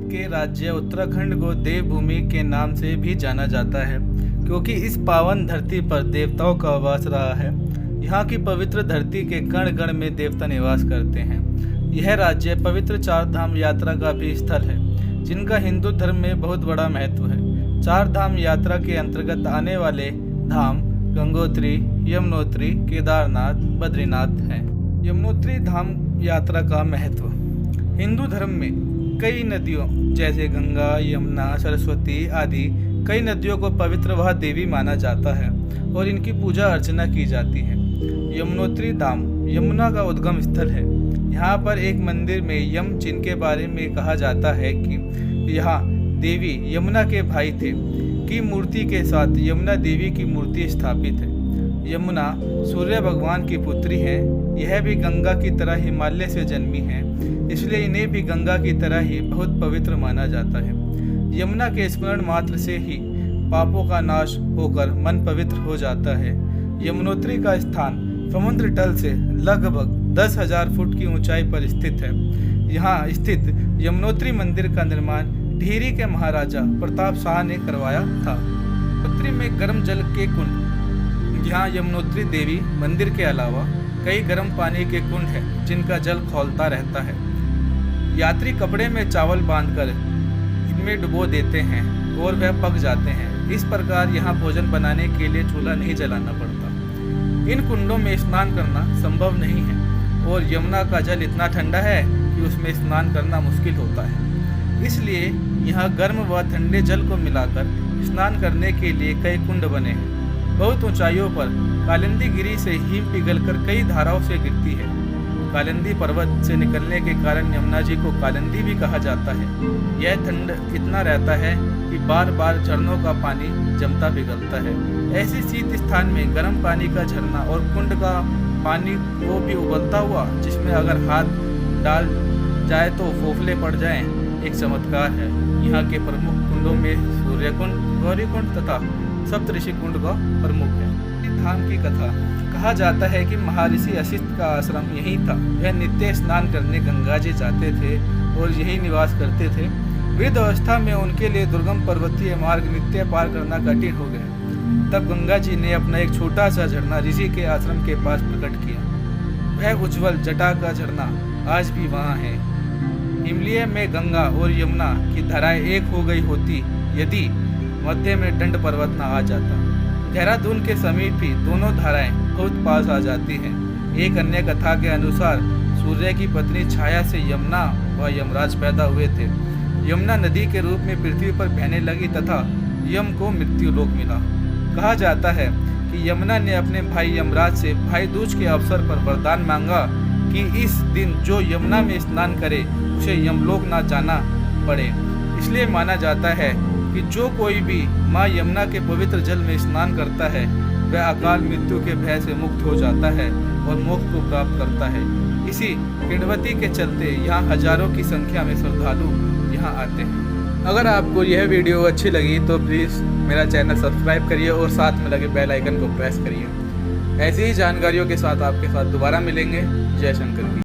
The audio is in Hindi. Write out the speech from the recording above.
के राज्य उत्तराखंड को देवभूमि के नाम से भी जाना जाता है, क्योंकि इस पावन धरती पर देवताओं का वास रहा है। यहाँ की पवित्र धरती के कण कण में देवता निवास करते हैं। यह राज्य पवित्र चार धाम यात्रा का भी स्थल है, जिनका हिंदू धर्म में बहुत बड़ा महत्व है। चार धाम यात्रा के अंतर्गत आने वाले धाम गंगोत्री, यमुनोत्री, केदारनाथ, बद्रीनाथ हैं। यमुनोत्री धाम यात्रा का महत्व। हिंदू धर्म में कई नदियों जैसे गंगा, यमुना, सरस्वती आदि कई नदियों को पवित्र व देवी माना जाता है और इनकी पूजा अर्चना की जाती है। यमुनोत्री धाम यमुना का उद्गम स्थल है। यहाँ पर एक मंदिर में यम, जिनके बारे में कहा जाता है कि यहाँ देवी यमुना के भाई थे, की मूर्ति के साथ यमुना देवी की मूर्ति स्थापित है। यमुना सूर्य भगवान की पुत्री है। यह भी गंगा की तरह हिमालय से जन्मी है, इसलिए इन्हें भी गंगा की तरह ही बहुत पवित्र माना जाता है। यमुना के स्मरण मात्र से ही पापों का नाश होकर मन पवित्र हो जाता है। यमुनोत्री का स्थान समुद्र तल से लगभग 10,000 फुट की ऊंचाई पर स्थित है। यहाँ स्थित यमुनोत्री मंदिर का निर्माण टिहरी के महाराजा प्रताप शाह ने करवाया था। यमुनोत्री में गर्म जल के कुंड। यहाँ यमुनोत्री देवी मंदिर के अलावा कई गर्म पानी के कुंड हैं, जिनका जल खौलता रहता है। यात्री कपड़े में चावल बांधकर इनमें डुबो देते हैं और वह पक जाते हैं। इस प्रकार यहाँ भोजन बनाने के लिए चूल्हा नहीं जलाना पड़ता। इन कुंडों में स्नान करना संभव नहीं है और यमुना का जल इतना ठंडा है कि उसमें स्नान करना मुश्किल होता है। इसलिए यहाँ गर्म व ठंडे जल को मिलाकर स्नान करने के लिए कई कुंड बने हैं। बहुत ऊंचाइयों पर कालिंदी गिरी से हिम पिघलकर कई धाराओं से गिरती है। कालिंदी पर्वत से निकलने के कारण यमुना जी को कालिंदी भी कहा जाता है। यह ठंड इतना रहता है कि बार बार झरनों का पानी जमता पिघलता है। ऐसे शीत स्थान में गर्म पानी का झरना और कुंड का पानी वो भी उबलता हुआ, जिसमें अगर हाथ डाल जाए तो फोफले पड़ जाएं, एक चमत्कार है। यहाँ के प्रमुख कुंडों में सूर्य कुंड, गौरी कुंड तथा सप्तऋषि कुंड का प्रमुख है। धाम की कथा। कहा जाता है कि महर्षि वशिष्ठ का आश्रम यहीं था। वह नित्य स्नान करने गंगा जी जाते थे और यही निवास करते थे। वृद्ध अवस्था में उनके लिए दुर्गम पर्वतीय मार्ग नित्य पार करना कठिन हो गया। तब गंगा जी ने अपना एक छोटा सा झरना ऋषि के आश्रम के पास प्रकट किया। वह उज्जवल जटा का झरना आज भी वहाँ है। हिमालय में गंगा और यमुना की धाराएं एक हो गई होती यदि मध्य में दंड पर्वत न आ जाता। देहरादून के समीप ही दोनों धाराएं बहुत पास आ जाती हैं। एक अन्य कथा के अनुसार सूर्य की पत्नी छाया से यमुना व यमराज पैदा हुए थे। यमुना नदी के रूप में पृथ्वी पर बहने लगी तथा यम को मृत्यु लोक मिला। कहा जाता है कि यमुना ने अपने भाई यमराज से भाई दूज के अवसर पर वरदान मांगा कि इस दिन जो यमुना में स्नान करे उसे यमलोक न जाना पड़े। इसलिए माना जाता है कि जो कोई भी माँ यमुना के पवित्र जल में स्नान करता है वह अकाल मृत्यु के भय से मुक्त हो जाता है और मोक्ष को प्राप्त करता है। इसी किण्वती के चलते यहाँ हजारों की संख्या में श्रद्धालु यहाँ आते हैं। अगर आपको यह वीडियो अच्छी लगी तो प्लीज़ मेरा चैनल सब्सक्राइब करिए और साथ में लगे बेल आइकन को प्रेस करिए। ऐसी ही जानकारियों के साथ आपके साथ दोबारा मिलेंगे। जय शंकर की।